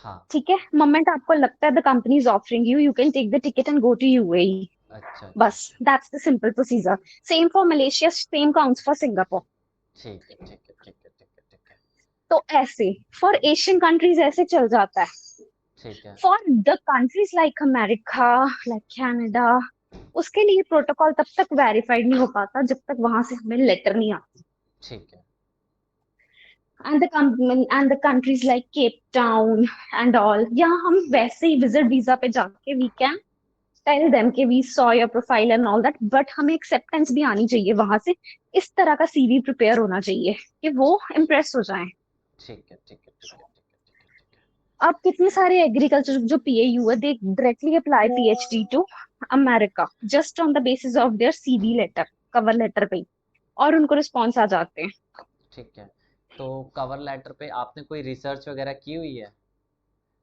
हाँ। ठीक है, मोमेंट आपको लगता है the company is offering you, you can take the ticket and go to UAE. अच्छा अच्छा बस अच्छा। That's the simple procedure. Same for Malaysia, same counts for Singapore. ठीक है ठीक है ठीक है ठीक है ठीक है। तो ऐसे फॉर एशियन कंट्रीज ऐसे चल जाता है। ठीक है for the countries like America, like Canada, उसके लिए प्रोटोकॉल तब तक वेरीफाइड नहीं हो पाता जब तक वहां से हमें लेटर नहीं आता। ठीक है। And the countries like Cape Town and all, यहाँ हम वैसे ही विजिट वीजा पे जाके वी कैन टेल देम कि we saw your profile and all that, but हमें एक्सेप्टेंस भी आनी चाहिए वहां से। इस तरह का सीवी प्रिपेयर होना चाहिए कि वो इम्प्रेस हो जाए। ठीक है ठीक है ठीक है ठीक है ठीक है ठीक है। अब कितने सारे एग्रीकल्चर जो पीएयू है, they directly apply PhD to America just on the basis of their CV letter, cover letter पे ही, और उनको रिस्पॉन्स आ जाते हैं। ठीक है। तो कवर लेटर पे आपने कोई रिसर्च वगैरह की हुई है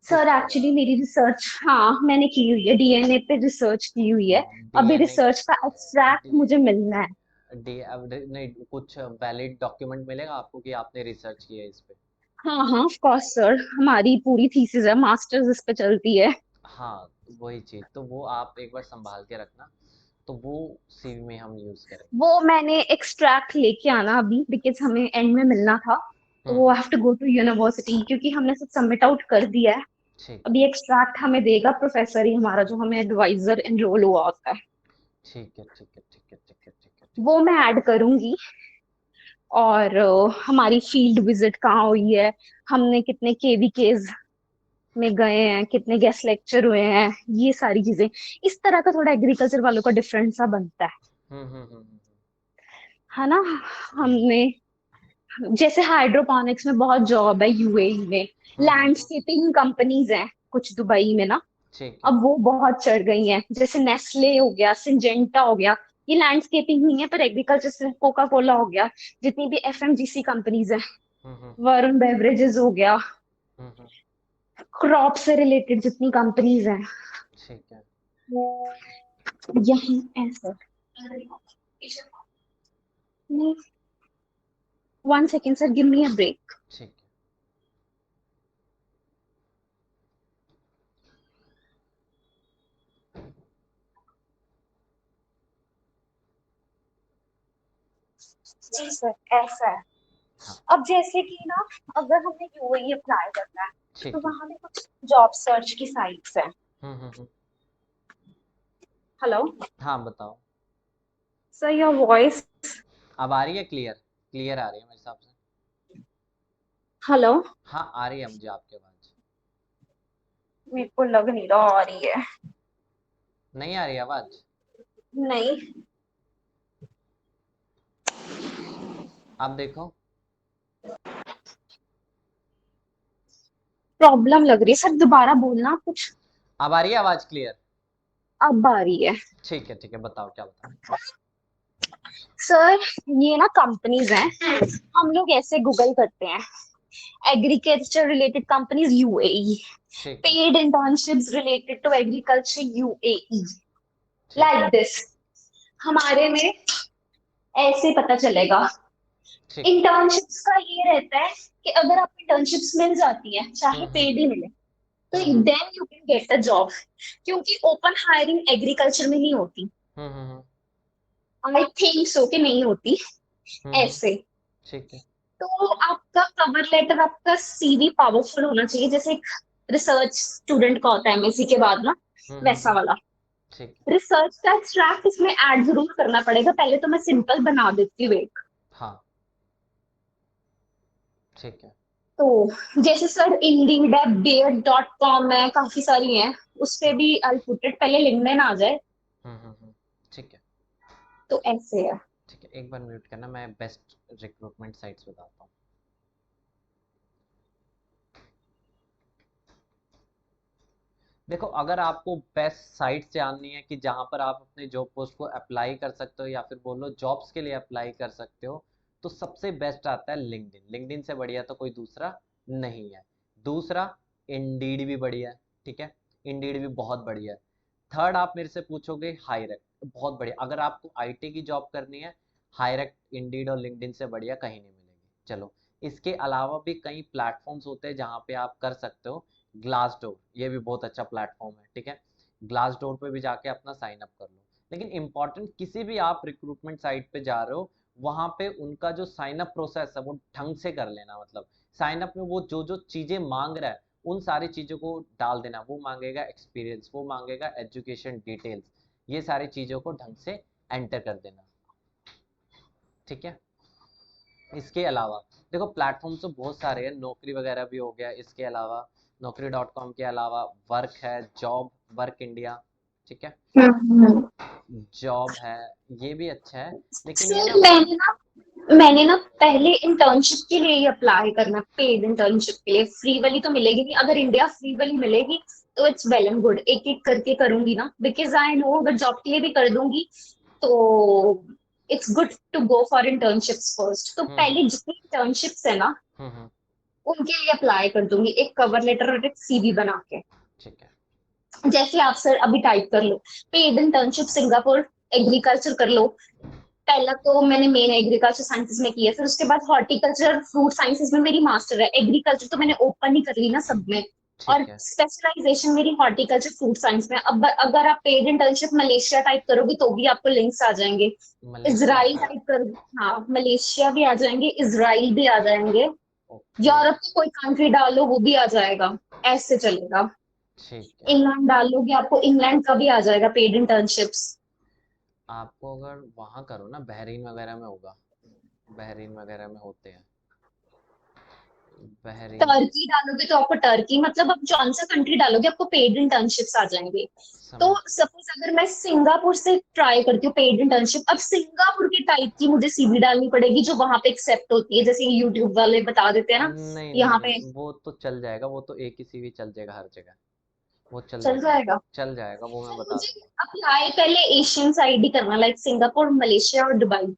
सर कुछ? एक्चुअली मेरी रिसर्च, हाँ मैंने की हुई है, डीएनए पे रिसर्च की हुई है। अभी डीएनए? रिसर्च का एक्सट्रैक्ट मुझे मिलना है। डी अब नहीं, कुछ वैलिड डॉक्यूमेंट मिलेगा आपको कि आपने रिसर्च की है इस पे? हाँ हाँ ऑफ कोर्स सर, हमारी पूरी थीसिस है, मास्टर्स इस पे चलती है। हाँ, तो वही चीज़, तो वो आप एक बार संभाल के रखना, तो वो सीवी में हम यूज़ करेंगे। वो मैंने एक्सट्रैक्ट लेके आना अभी, बिकॉज हमें एंड में मिलना था। तो वो hmm. Have to go to university क्योंकि हमने सब सबमिट आउट कर दिया है। ठीक है अभी एक्सट्रैक्ट हमें देगा प्रोफेसर ही हमारा, जो हमें एडवाइजर एनरोल हुआ होता है। ठीक है ठीक है ठीक है ठीक है ठीक है ठीक वो मैं ऐड करूंगी। और हमारी फील्ड विजिट कहाँ हुई है, हमने कितने केवीकेज में गए हैं, कितने गेस्ट लेक्चर हुए हैं, ये सारी चीजें। इस तरह का थोड़ा एग्रीकल्चर वालों का डिफरेंट सा बनता है ना। हमने जैसे हाइड्रोपोनिक्स में बहुत जॉब है यूएई में, लैंडस्केपिंग कंपनीज हैं कुछ दुबई में ना, ठीक है। अब वो बहुत चढ़ गई हैं, जैसे नेस्ले हो गया, सिंजेंटा हो गया। ये लैंडस्केपिंग नहीं है पर एग्रीकल्चर से, कोका कोला हो गया, जितनी भी एफएमजीसी कंपनीज हैं, वरुण बेवरेजेस हो गया, हम्म। क्रॉप से रिलेटेड जितनी कंपनीज हैं, ठीक है यहाँ ऐसा। One second sir, give me a break. ठीक है। जी सर, ऐसा है। हाँ। अब जैसे कि ना, अगर हमें यूएई अप्लाई करना है तो ठीक है। वहां पे कुछ जॉब सर्च की साइट्स हैं। हम्म। हेलो हाँ, बताओ। Sir, your voice. अब आ रही है क्लियर? क्लियर आ रही है मेरे हिसाब से। हेलो, हाँ, आ रही है मुझे आपकी आवाज़। मेरे को लग नहीं रहा आ रही है। नहीं आ रही आवाज़? नहीं, आप देखो। प्रॉब्लम लग रही है सर, दोबारा बोलना कुछ। अब आ रही है आवाज़ क्लियर? अब आ रही है। ठीक है, बताओ क्या बताओ। सर, ये ना कंपनीज हैं, हम लोग ऐसे गूगल करते हैं, एग्रीकल्चर रिलेटेड कंपनीज यूएई, ठीक है paid internships related to agriculture UAE, ठीक है लाइक दिस। हमारे में ऐसे पता चलेगा। ठीक है। इंटर्नशिप्स का ये रहता है कि अगर आप इंटर्नशिप्स मिल जाती है, चाहे हम्म। पेड ही मिले, तो hmm hmm then you can get a job, क्योंकि ओपन हायरिंग एग्रीकल्चर में नहीं होती। हम्म। आई थिंक सो कि नहीं होती हम्म। ऐसे। ठीक है। तो आपका कवर लेटर, आपका सीवी पावरफुल होना चाहिए, जैसे एक रिसर्च स्टूडेंट का होता है एमएससी के बाद ना, वैसा हम्म। वाला। ठीक है। रिसर्च का एक्सट्रैक्ट इसमें ऐड जरूर करना पड़ेगा, पहले तो मैं सिंपल बना देती हूँ एक। हाँ। ठीक है। तो जैसे सर इंडीड है, बेयर.com है, काफी सारी हैं, उस पे भी आई पुट इट, पहले लिंक्डइन आ जाए। ठीक है तो ऐसे है। ठीक है। एक बार म्यूट करना, मैं बेस्ट रिक्रूटमेंट साइट्स बताता हूँ। देखो, अगर आपको बेस्ट साइट जाननी है कि जहाँ पर आप अपने जॉब पोस्ट को अप्लाई कर सकते हो या फिर बोलो जॉब्स के लिए अप्लाई कर सकते हो, तो सबसे बेस्ट आता है लिंक्डइन। लिंक्डइन से बढ़िया तो कोई दूसरा नहीं है। दूसरा, इंडीड भी बढ़िया है, ठीक है, इंडीड भी बहुत बढ़िया है। थर्ड आप मेरे से पूछोगे, हायरेक्ट, बहुत बढ़िया। अगर आपको आईटी की जॉब करनी है, हायरेक्ट, इंडीड और लिंक्डइन से बढ़िया कहीं नहीं मिलेगी। चलो, इसके अलावा भी कई प्लेटफॉर्म्स होते हैं जहाँ पे आप कर सकते हो। ग्लासडोर, ये भी बहुत अच्छा प्लेटफॉर्म है, ठीक है, ग्लासडोर पे भी जाके अपना साइन अप कर लो। लेकिन इंपॉर्टेंट, किसी भी आप रिक्रूटमेंट साइट पे जा रहे हो, वहां पे उनका जो साइन अप प्रोसेस है वो ढंग से कर लेना। मतलब साइन अप में वो जो जो चीजें मांग रहा है उन सारी चीजों को डाल देना। वो मांगेगा एक्सपीरियंस, वो मांगेगा एजुकेशन डिटेल्स, ये सारी चीजों को ढंग से एंटर कर देना, ठीक है। इसके अलावा देखो, प्लेटफॉर्म तो बहुत सारे हैं, नौकरी वगैरह भी हो गया। इसके अलावा नौकरी.com के अलावा वर्क है, जॉब, वर्क इंडिया, ठीक है, हम्म। जॉब है, ये भी अच्छा है। लेकिन ये सर ना, मैंने ना पहले इंटर्नशिप के लिए ही अप्लाई करना, पेड इंटर्नशिप के लिए। फ्री वाली तो मिलेगी नहीं, अगर इंडिया फ्री वाली मिलेगी तो इट्स वेल एंड गुड, एक एक करके करूंगी ना, बिकॉज आई नो अगर जॉब के लिए भी कर दूंगी तो it's good to go for internships first. तो हम्म, पहले जितनी इंटर्नशिप्स है ना हम्म, उनके लिए अप्लाई कर दूंगी, एक कवर लेटर और एक सीवी बना के। ठीक है, जैसे आप सर अभी टाइप कर लो, पेड इंटर्नशिप सिंगापुर एग्रीकल्चर कर लो। पहला तो मैंने मेन एग्रीकल्चर साइंसेज में किया, फिर उसके बाद हॉर्टिकल्चर फ्रूट साइंसेज में मेरी मास्टर है। एग्रीकल्चर तो मैंने ओपन ही कर ली ना सब में, और ठीक है, स्पेशलाइजेशन मेरी हॉर्टिकल्चर फ्रूट साइंस में। अब अगर आप पेड इंटर्नशिप मलेशिया टाइप करोगे तो भी आपको लिंक्स आ जाएंगे। मलेशिया, इसराइल टाइप कर, हाँ मलेशिया भी आ जाएंगे, इसराइल भी आ जाएंगे, ओके, यूरोप की कोई कंट्री डालो वो भी आ जाएगा, ऐसे चलेगा। ठीक है। इंग्लैंड डालोगे आपको इंग्लैंड का भी आ जाएगा पेड इंटर्नशिप्स। आपको अगर वहां करो ना, बहरीन वगैरह में होगा, बहरीन वगैरह में होते हैं, बहरीन। टर्की डालोगे तो आपको टर्की, मतलब आप कौन सा कंट्री डालोगे आपको पेड इंटर्नशिप्स आ जाएंगे। तो समझ, सपोज अगर मैं सिंगापुर से ट्राई करती हूँ पेड इंटर्नशिप, अब सिंगापुर के टाइप की मुझे सीवी डालनी पड़ेगी जो वहां पे एक्सेप्ट होती है, जैसे यूट्यूब वाले बता देते हैं ना नहीं नहीं यहाँ पे। नहीं, वो तो चल जाएगा, वो तो एक ही सीवी चल जाएगा हर जगह, वो चल चल जाएगा, जाएगा। चल जाएगा, वो मैं सर बता मुझे दूंगा। अप्लाई पहले एशियन साइड ही करना, लाइक सिंगापुर मलेशिया और दुबई।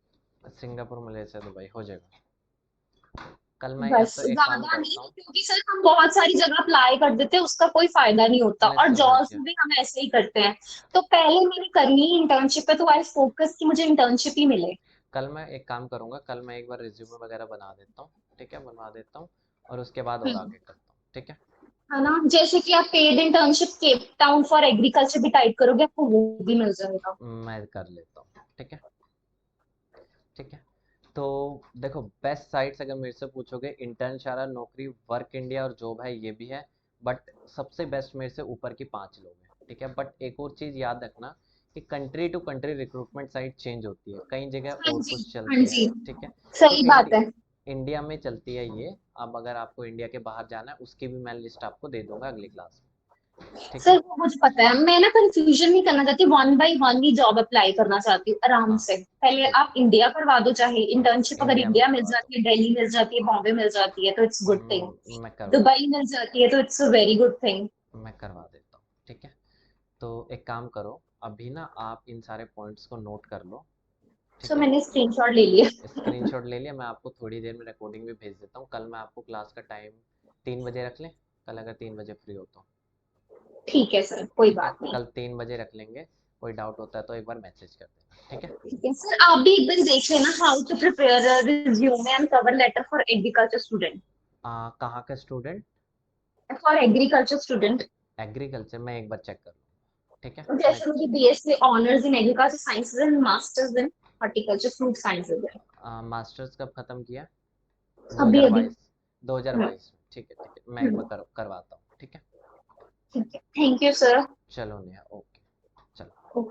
सिंगापुर, मलेशिया, दुबई हो जाएगा। कल मैं या बस तो एक काम ज्यादा नहीं, करता हूँ। क्योंकि सर हम बहुत सारी जगह अप्लाई कर देते हैं उसका कोई फायदा नहीं होता, मैं और समझ जॉब्स गया। में भी हम ऐसे ही करते हैं। तो पहले मैंने करनी ही इंटर्नशिप है, तो आई फोकस कि मुझे इंटर्नशिप ही मिले। कल मैं एक काम करूंगा, कल मैं एक बार रिज्यूमे वगैरह बना देता हूँ, ठीक है, बनवा देता हूँ, और उसके बाद और हम्म। आगे करता हूँ, ठीक है। है ना, जैसे कि आप paid internship Cape Town for agriculture भी टाइप करोगे आपको वो भी मिल जाएगा। मैं कर लेता हूँ, ठीक है, ठीक है। तो देखो, बेस्ट साइट्स अगर मेरे से पूछोगे, इंटर्नशाला, नौकरी, वर्क इंडिया और जॉब है, ये भी है। बट सबसे बेस्ट मेरे से ऊपर की 5 लोग हैं, ठीक है। बट एक और चीज़ याद रखना कि country to country recruitment site change होती है, कई जगह हाँ और जी। कुछ हाँ चलते हैं, जी। ठीक है। तो सही बात है। इंडिया में चलती है ये। अब अगर आपको इंडिया के बाहर जाना है, उसकी भी मैं लिस्ट आपको दे दूंगा अगली क्लास में, ठीक सर है। वो मुझे पता है, मैं ना कंफ्यूजन नहीं करना चाहती, one by one he job apply करना चाहती हूँ आराम हाँ, से। पहले ठीक आप इंडिया करवा दो, चाहे इंटर्नशिप अगर इंडिया में इंडिया मिल करवा दो। जाती है, दिल्ली मिल जाती है, बॉम्बे मिल जाती है तो इट्स गुड थिंग। मैं करवा दुबई देता मिल जाती है तो it's a very good thing. हूँ, मैं करवा देता हूँ, ठीक है। तो एक काम करो, अभी ना आप इन सारे पॉइंट्स को नोट कर लो, सो ठीक है। मैंने स्क्रीनशॉट ले लिया। स्क्रीनशॉट ले लिया, मैं आपको थोड़ी देर में रिकॉर्डिंग भी भेज देता हूँ। कल मैं आपको क्लास का टाइम 3 बजे रख लें, कल अगर 3 बजे फ्री हो तो, ठीक है सर, कोई ठीक है, बात नहीं। कल 3 बजे रख लेंगे। कोई डाउट होता है तो एक बार मैसेज कर देना, ठीक है। ठीक है सर, आप भी एक बार देख लेना how to prepare resume and cover letter for agriculture student. कहाँ का student? For agriculture student. Agriculture, मैं एक बार चेक कर लूँगा, ठीक है। मैं जैसे मुझे BSc honours in agriculture sciences and masters in horticulture fruit sciences है। मास्टर्स कब ख़त्म किया? अभी अभी। 2022, हम्म। 2022 में, ठीक है, ठीक है, मैं एक हम्म। बार करवाता हूँ, ठीक है। ठीक है, थैंक यू सर। चलो नेहा, ओके, चलो।